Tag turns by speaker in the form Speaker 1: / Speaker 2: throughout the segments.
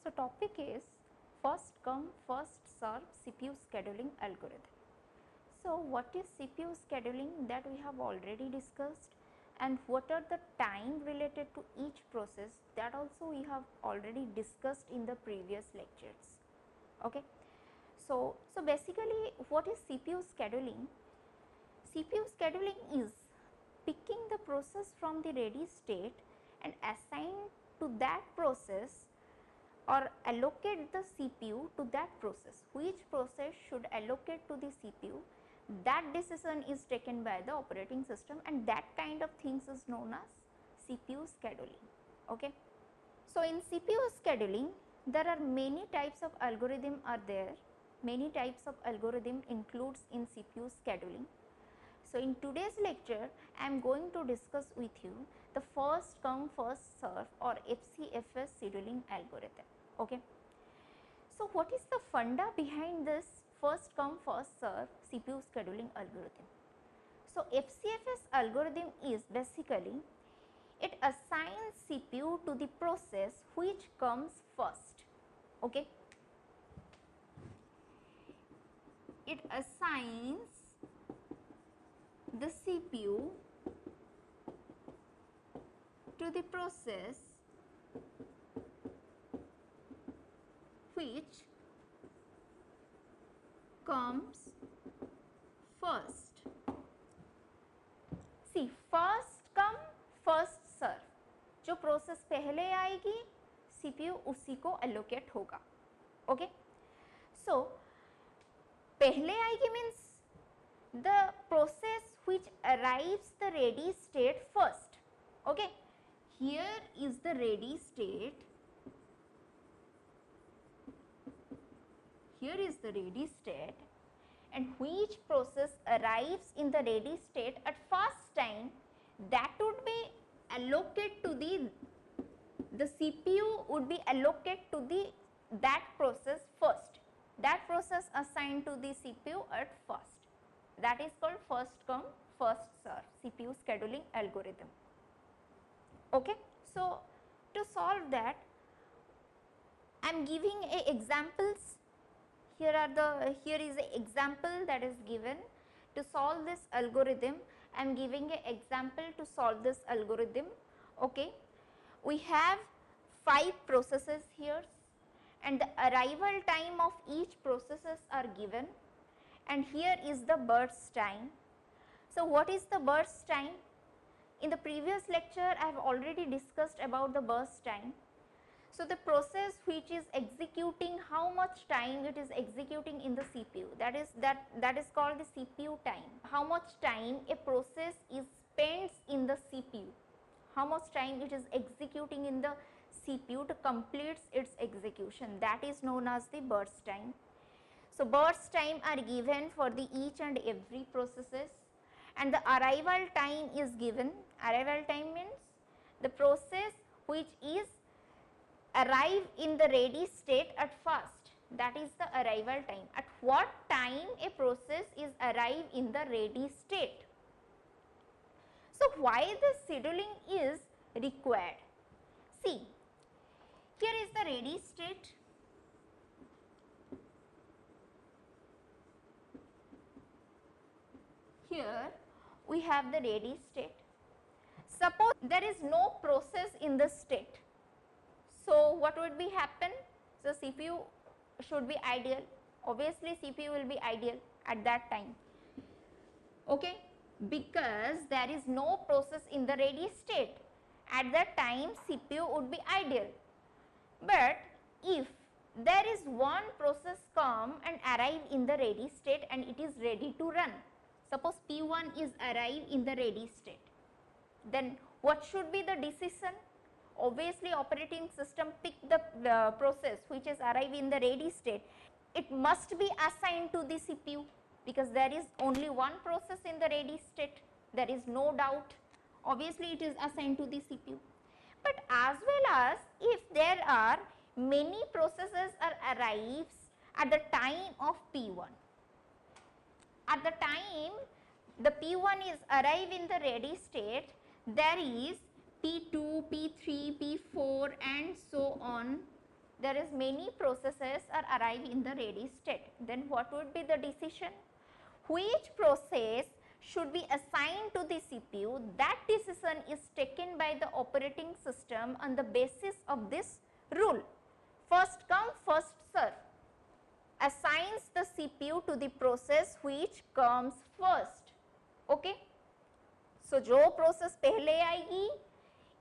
Speaker 1: So, topic is first come first serve CPU scheduling algorithm. So, what is CPU scheduling, that we have already discussed, and what are the time related to each process, that also we have already discussed in the previous lectures. Okay. So, basically what is CPU scheduling? CPU scheduling is picking the process from the ready state and assign to that process or allocate the CPU to that process. Which process should allocate to the CPU, that decision is taken by the operating system, and that kind of things is known as CPU scheduling. Okay. So, in CPU scheduling there are many types of algorithm are there, many types of algorithm includes in CPU scheduling. So, in today's lecture I am going to discuss with you the first come first serve or FCFS scheduling algorithm. Okay. So, what is the funda behind this first come first serve CPU scheduling algorithm? So, FCFS algorithm is basically it assigns CPU to the process which comes first. Okay. It assigns the CPU to the process which comes first. See, first come first serve, जो process पहले आएगी CPU उसी को allocate होगा. Okay. सो पहले आएगी means the process which arrives the ready state first. Okay. Here is the ready state. Here is the ready state, and which process arrives in the ready state at first time, that would be allocated to the CPU would be allocated to that process first. That process assigned to the CPU at first. That is called first come first serve CPU scheduling algorithm. Okay. So, to solve that I am giving examples. Here is an example that is given to solve this algorithm. I am giving an example to solve this algorithm. Okay. We have 5 processes here and the arrival time of each processes are given, and here is the burst time. So, what is the burst time? In the previous lecture I have already discussed about the burst time. So, the process which is executing, how much time it is executing in the CPU, that is called the CPU time. How much time a process is spends in the CPU, how much time it is executing in the CPU to complete its execution, that is known as the burst time. So, burst time are given for the each and every processes, and the arrival time is given. Arrival time means the process which is arrive in the ready state at first, that is the arrival time. At what time a process is arrive in the ready state. So, why the scheduling is required? See, here is the ready state. Here we have the ready state. Suppose there is no process in the state. So, what would be happen? So, CPU should be ideal, obviously CPU will be ideal at that time, okay, because there is no process in the ready state. At that time CPU would be ideal, but if there is one process come and arrive in the ready state and it is ready to run, suppose P1 is arrive in the ready state, then what should be the decision? Obviously operating system pick the process which is arrive in the ready state. It must be assigned to the CPU because there is only one process in the ready state, there is no doubt, obviously it is assigned to the CPU. But as well as if there are many processes are arrives at the time of P1, at the time the P1 is arrive in the ready state, there is P2, P3, P4 and so on there is many processes are arrive in the ready state, then what would be the decision? Which process should be assigned to the CPU? That decision is taken by the operating system on the basis of this rule, first come first serve, assigns the CPU to the process which comes first. Okay? So, जो process पहले आएगी,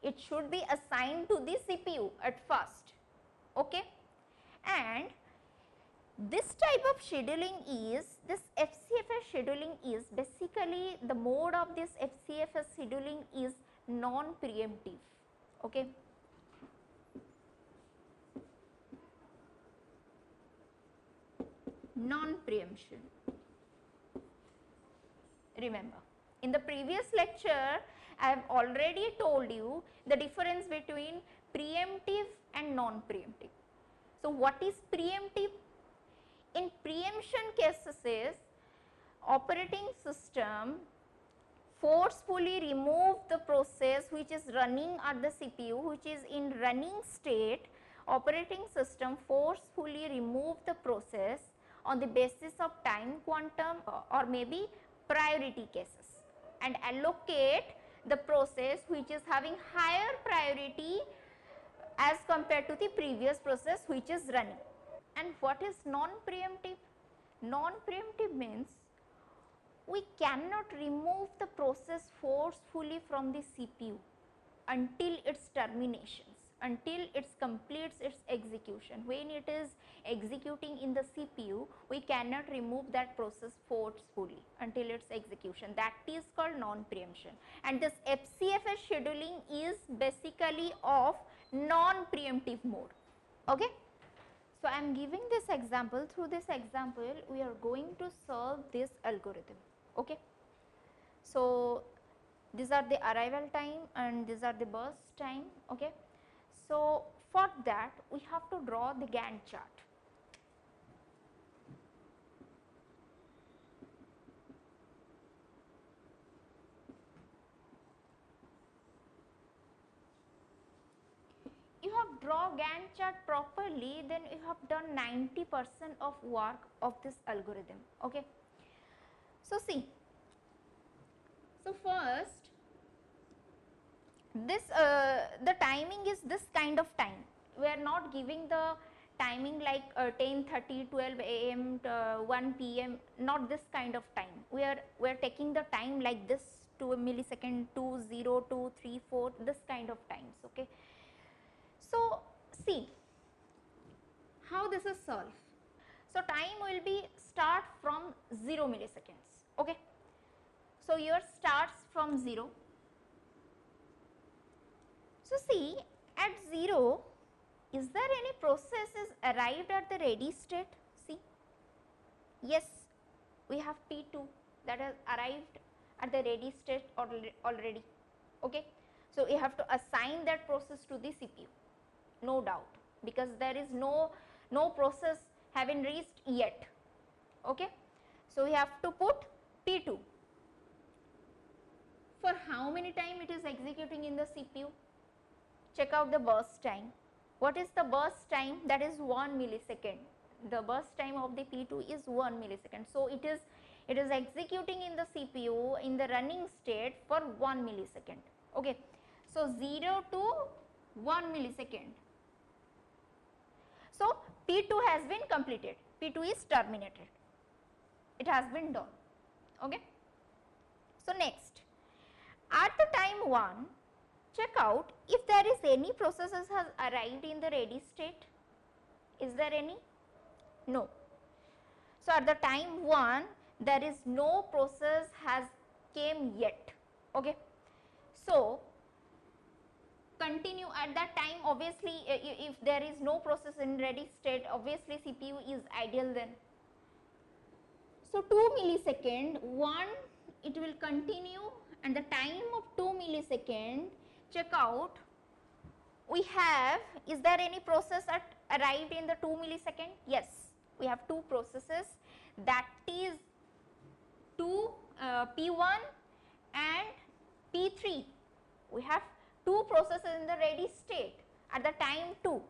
Speaker 1: it should be assigned to the CPU at first. Okay? And this type of scheduling is, this FCFS scheduling is basically, the mode of this FCFS scheduling is non-preemptive. Okay? Non-preemption. Remember, in the previous lecture, I have already told you the difference between preemptive and non-preemptive. So, what is preemptive? In preemption cases, operating system forcefully remove the process which is running at the CPU, which is in running state. Operating system forcefully remove the process on the basis of time quantum or maybe priority cases, and allocate the process which is having higher priority as compared to the previous process which is running. And what is non-preemptive? Non-preemptive means we cannot remove the process forcefully from the CPU until its terminations, until it completes its execution. When it is executing in the CPU, we cannot remove that process forcefully until its execution. That is called non-preemption. And this FCFS scheduling is basically of non-preemptive mode. Okay? So, I am giving this example. Through this example, we are going to solve this algorithm. Okay. So, these are the arrival time and these are the burst time. Okay. So, for that we have to draw the Gantt chart. You have drawn Gantt chart properly, then you have done 90% of work of this algorithm. Okay. So, see, so first this the timing is this kind of time. We are not giving the timing like 10:30, 12 a.m. 1 p.m. not this kind of time. We are taking the time like this, 2 millisecond, 2, 0, 2, 3, 4, this kind of times. Okay. So, see how this is solved. So, time will be start from 0 milliseconds. Okay. So, yours starts from 0. So, see at 0, is there any process is arrived at the ready state? See, yes, we have P2 that has arrived at the ready state already. Okay. So, we have to assign that process to the CPU, no doubt, because there is no process having reached yet. Okay. So, we have to put P2. For how many time it is executing in the CPU? Check out the burst time. What is the burst time? That is 1 millisecond. The burst time of the P2 is 1 millisecond. So, it is executing in the CPU in the running state for 1 millisecond. Okay. So, 0 to 1 millisecond. So, P2 has been completed, P2 is terminated, it has been done. Okay. So, next at the time 1, check out if there is any processes has arrived in the ready state. Is there any? No. So, at the time 1, there is no process has came yet. Okay. So, continue at that time. Obviously, if there is no process in ready state, obviously CPU is idle then. So, 2 millisecond, 1 it will continue, and the time of 2 millisecond, check out we have, is there any process arrived in the 2 millisecond? Yes, we have two processes, that is P1 and P3. We have two processes in the ready state at the time 2.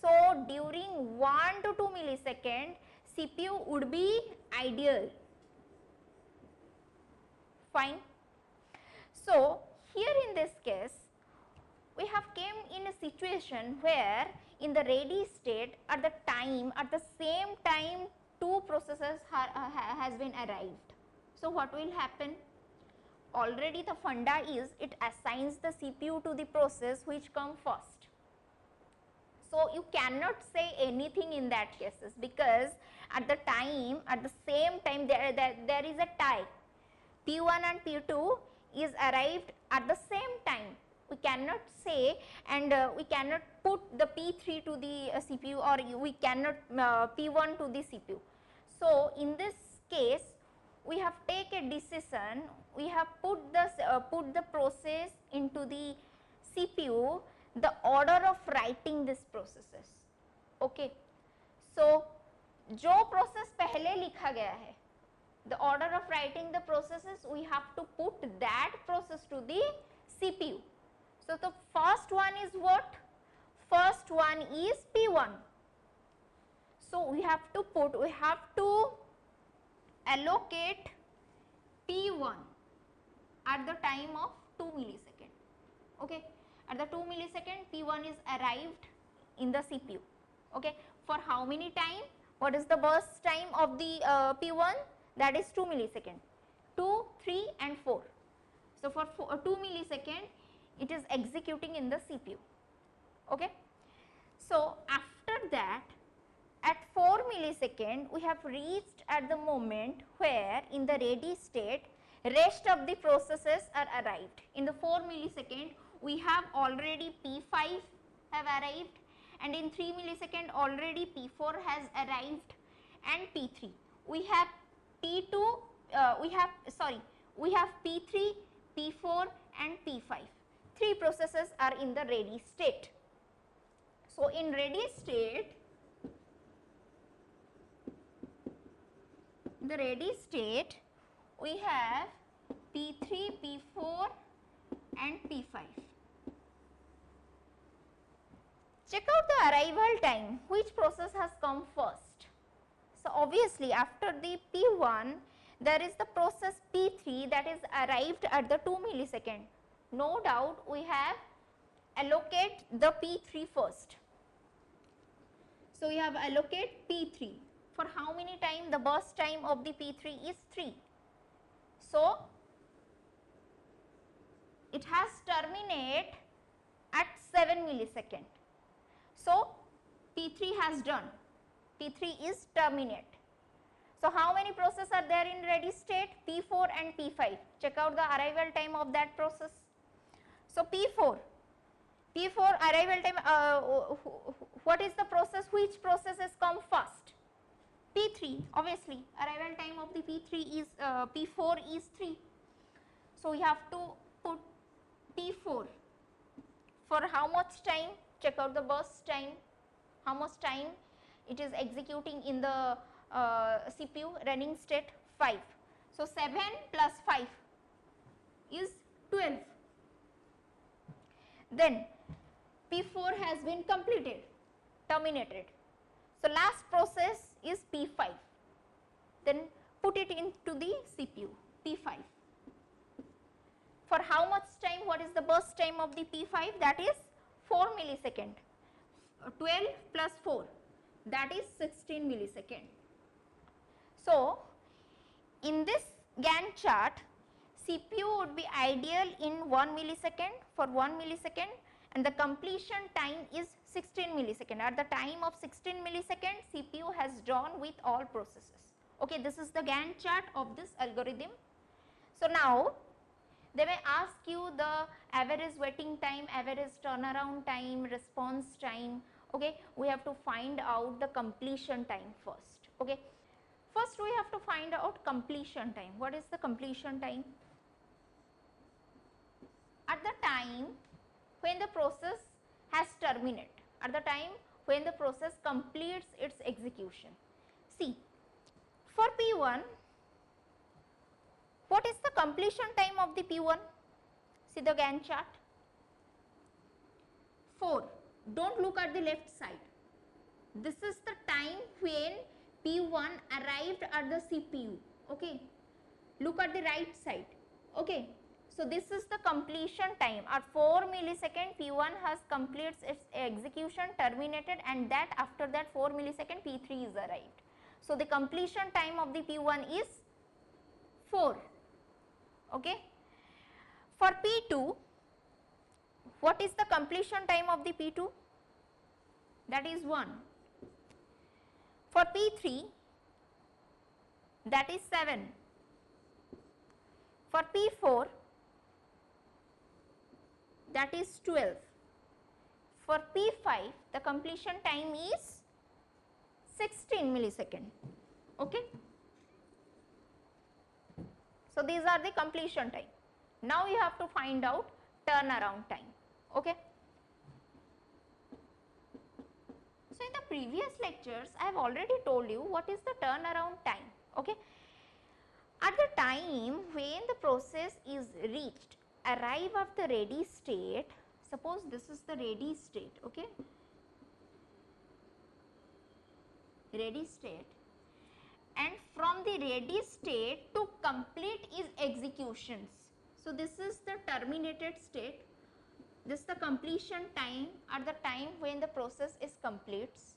Speaker 1: So during 1 to 2 millisecond, CPU would be ideal. Fine. So here in this case, we have came in a situation where in the ready state at the same time two processes has been arrived. So what will happen? Already the funda is it assigns the CPU to the process which come first. So you cannot say anything in that cases, because at the same time there is a tie. P1 and P2 is arrived at the same time. We cannot say, and we cannot put the P3 to the CPU, or we cannot P1 to the CPU. So in this case, we have take a decision. We have put the process into the CPU, the order of writing this processes. Okay. So जो process पहले लिखा गया है, the order of writing the processes, we have to put that process to the CPU. So the first one is what? First one is P1. So we have to allocate P1 at the time of 2 millisecond. Okay, at the 2 millisecond P1 is arrived in the CPU. Okay, for how many time? What is the burst time of the P1? That is 2 millisecond. 2, 3 and 4. So for 2 millisecond it is executing in the CPU. Okay. So after that, at 4 millisecond we have reached at the moment where in the ready state rest of the processes are arrived. In the 4 millisecond we have already P5 have arrived, and in 3 millisecond already P4 has arrived, and P3. We have P2, we have P3, P4 and P5. 3 processes are in the ready state. So in ready state, we have P3, P4 and P5. Check out the arrival time, which process has come first. So obviously after the P1 there is the process P3 that is arrived at the 2 millisecond. No doubt we have allocate the P3 first. So we have allocate P3. For how many time? The burst time of the P3 is 3. So it has terminate at 7 millisecond. So P3 has done. P3 is terminate. So how many processes are there in ready state? P4 and P5. Check out the arrival time of that process. So P4 arrival time, what is the process? Which processes come first? P3, obviously arrival time of the P3 is P4 is 3. So we have to put P4 for how much time? Check out the burst time. How much time it is executing in the CPU running state? 5. So 7 plus 5 is 12. Then P4 has been completed, terminated. So last process is P5. Then put it into the CPU, P5. For how much time? What is the burst time of the P5? That is 4 millisecond. 12 plus 4, that is 16 millisecond. So in this Gantt chart, CPU would be ideal in 1 millisecond for 1 millisecond, and the completion time is 16 millisecond. At the time of 16 millisecond, CPU has done with all processes. Okay, this is the Gantt chart of this algorithm. So now they may ask you the average waiting time, average turnaround time, response time. Okay, we have to find out the completion time first. Okay, first we have to find out completion time. What is the completion time? At the time when the process has terminated, at the time when the process completes its execution. See, for P1, what is the completion time of the P1? See the Gantt chart. 4. Don't look at the left side. This is the time when P1 arrived at the CPU. Okay, look at the right side. Okay, so this is the completion time. At 4 millisecond P1 has completes its execution, terminated, and that after that 4 millisecond P3 is arrived. So the completion time of the P1 is 4. Okay. For P2, what is the completion time of the P2? That is 1. For P3, that is 7. For P4, that is 12. For P5, the completion time is 16 millisecond. Okay. So these are the completion time. Now you have to find out turnaround time. Okay. So in the previous lectures, I have already told you what is the turnaround time. Okay. At the time when the process is reached, arrive at the ready state, suppose this is the ready state, okay, ready state, and from the ready state to complete is executions. So this is the terminated state, this is the completion time at the time when the process is completes.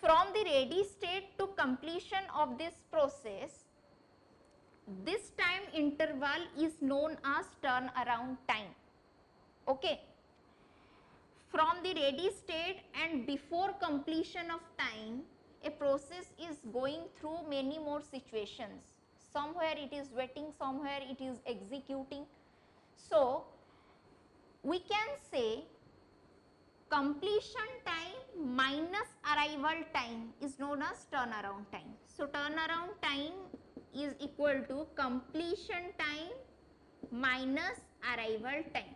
Speaker 1: From the ready state to completion of this process, this time interval is known as turnaround time. Okay. From the ready state and before completion of time, a process is going through many more situations. Somewhere it is waiting, somewhere it is executing. So we can say completion time minus arrival time is known as turnaround time. So turnaround time is equal to completion time minus arrival time,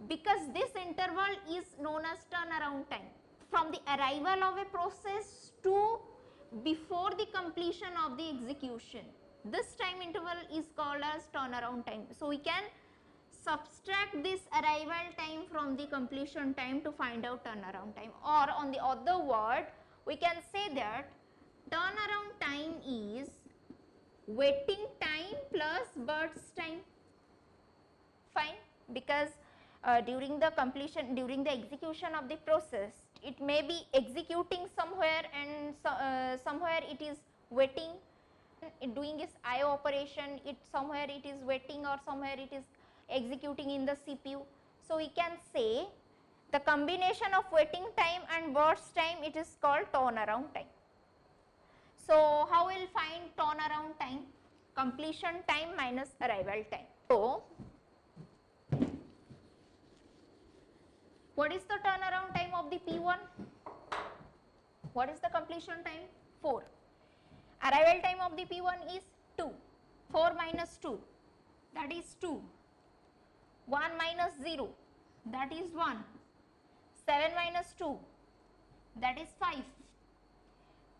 Speaker 1: because this interval is known as turnaround time. From the arrival of a process to before the completion of the execution, this time interval is called as turnaround time. So we can subtract this arrival time from the completion time to find out turnaround time, or on the other word we can say that turnaround time is waiting time plus burst time. Fine, because during the completion, during the execution of the process, it may be executing somewhere and somewhere it is waiting, doing its IO operation, it somewhere it is waiting or somewhere it is executing in the CPU. So we can say the combination of waiting time and burst time, it is called turnaround time. So how we will find turnaround time? Completion time minus arrival time. So what is the turnaround time of the P1? What is the completion time? 4. Arrival time of the P1 is 2. 4 minus 2, that is 2. 1 minus 0, that is 1. 7 minus 2, that is 5.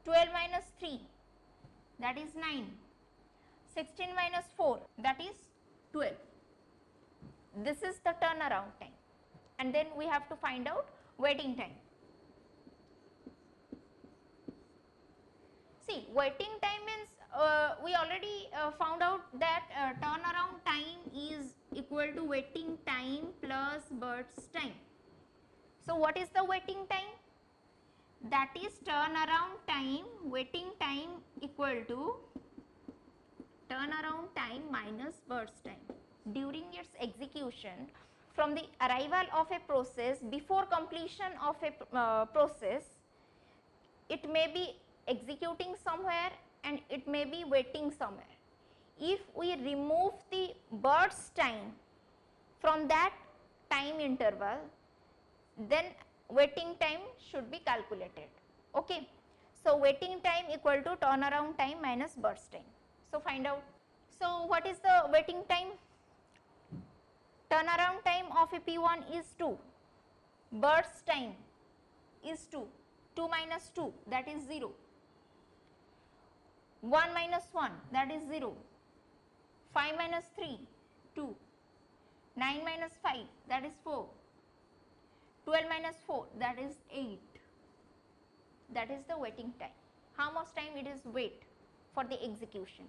Speaker 1: 12 minus 3, that is 9. 16 minus 4, that is 12. This is the turnaround time. And then we have to find out waiting time. See, waiting time means we already found out that turnaround time is equal to waiting time plus burst time. So what is the waiting time? That is turnaround time, waiting time equal to turnaround time minus burst time. During its execution, from the arrival of a process before completion of a process, it may be executing somewhere and it may be waiting somewhere. If we remove the burst time from that time interval, then waiting time should be calculated. Okay. So waiting time equal to turnaround time minus burst time. So find out. So what is the waiting time? Turnaround time of a P1 is 2. Burst time is 2. 2 minus 2, that is 0. 1 minus 1, that is 0. 5 minus 3, 2. 9 minus 5, that is 4. 12 minus 4, that is 8. that is the waiting time. How much time it is wait for the execution.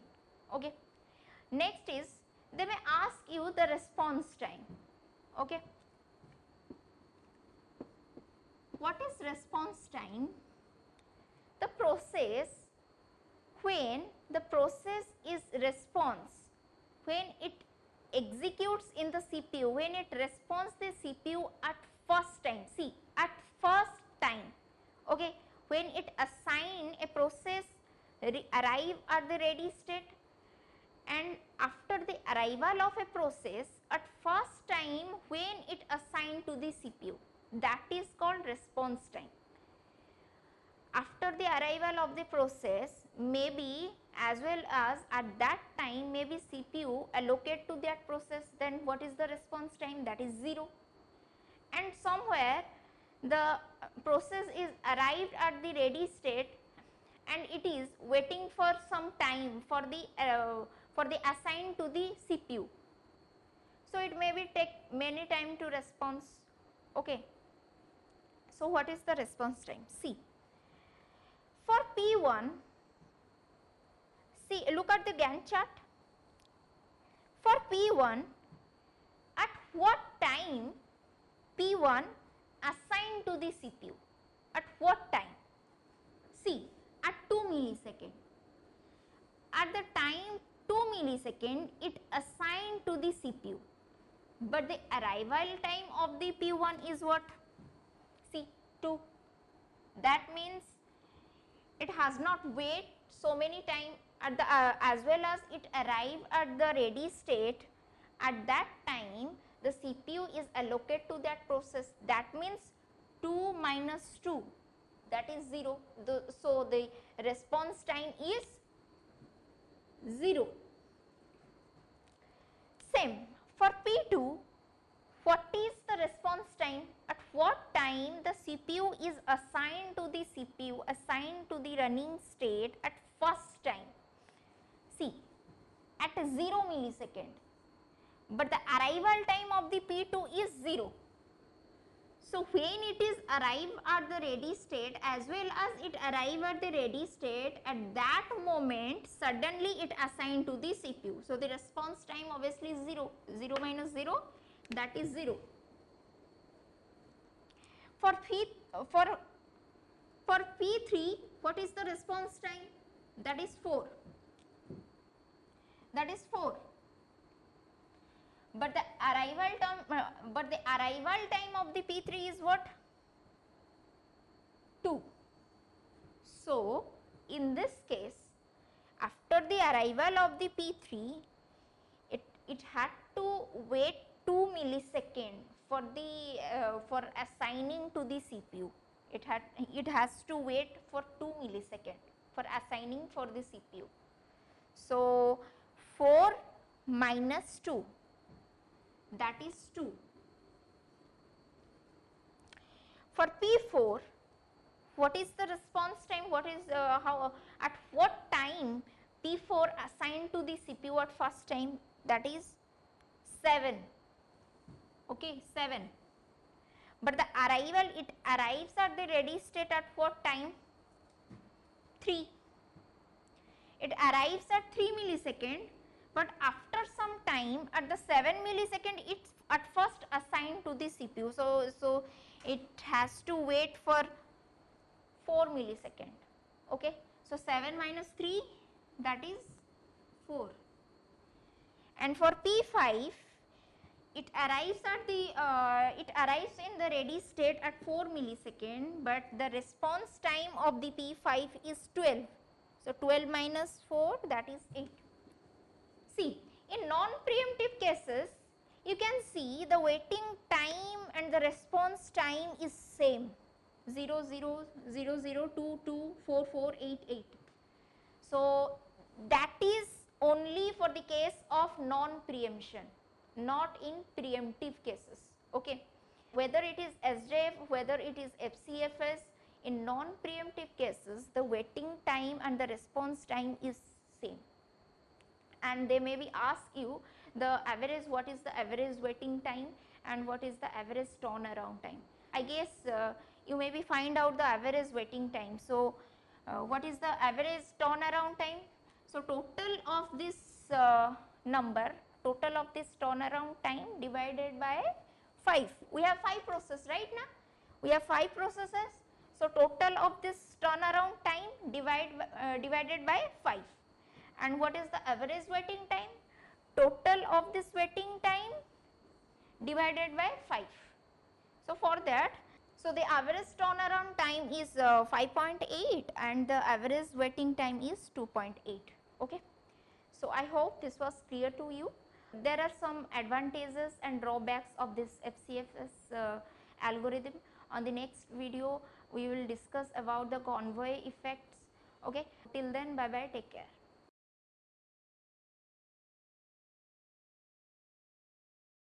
Speaker 1: Okay. Next is, they may ask you the response time. Okay. What is response time? The process, when the process is response, when it executes in the CPU, when it responds the CPU at first time, see, at first time, okay, when it assign a process arrive at the ready state, and after the arrival of a process at first time when it assigned to the CPU, that is called response time. After the arrival of the process, maybe as well as at that time maybe CPU allocate to that process, then what is the response time? That is 0. And somewhere the process is arrived at the ready state and it is waiting for some time for the assigned to the CPU. So it may be take many time to response. Okay. So what is the response time? See, for P1, see, look at the Gantt chart. For P1, at what time P1 assigned to the CPU? At what time? See, at 2 millisecond. At the time 2 millisecond, it assigned to the CPU. But the arrival time of the P1 is what? See, 2. That means it has not wait so many time at the as well as it arrive at the ready state. At that time the CPU is allocated to that process, that means 2 minus 2, that is 0. So the response time is 0. Same for P2, what is the response time? At what time the CPU is assigned to the CPU, assigned to the running state at first time? See, at 0 millisecond, but the arrival time of the P2 is 0. So when it is arrive at the ready state as well as it arrive at the ready state, at that moment suddenly it assigned to the CPU. So the response time obviously is 0. 0 minus 0, that is 0. For P3, what is the response time? That is 4. That is 4. But the arrival time of the P3 is what? 2. So in this case, after the arrival of the P3, it had to wait 2 millisecond for the for assigning to the CPU. It has to wait for 2 millisecond for assigning for the CPU. So 4 minus 2, that is 2. For P4, what is the response time? What is at what time P4 assigned to the CPU at first time? That is 7. Okay, 7. But the arrival, it arrives at the ready state at what time? 3. It arrives at 3 millisecond, but after some time at the 7 millisecond it's at first assigned to the CPU. So it has to wait for 4 millisecond. Okay. So 7 minus 3, that is 4. And for P5, it arrives at the it arrives in the ready state at 4 millisecond, but the response time of the P5 is 12. So 12 minus 4, that is 8. See, in non-preemptive cases, you can see the waiting time and the response time is same, 0 0 0 0 2 2 4 4 8 8. So that is only for the case of non-preemption, not in preemptive cases. Okay. Whether it is SJF, whether it is FCFS, in non-preemptive cases the waiting time and the response time is same. And they maybe ask you the average, what is the average waiting time and what is the average turnaround time. I guess you maybe find out the average waiting time. So, what is the average turnaround time? So, total of this number, total of this turnaround time divided by 5. We have 5 processes, right now? We have 5 processes. So, total of this turnaround time divided by 5. And what is the average waiting time? Total of this waiting time divided by 5. So, for that, so the average turnaround time is 5.8 and the average waiting time is 2.8. Okay. So, I hope this was clear to you. There are some advantages and drawbacks of this FCFS algorithm. On the next video, we will discuss about the convoy effects. Okay. Till then, bye bye, take care.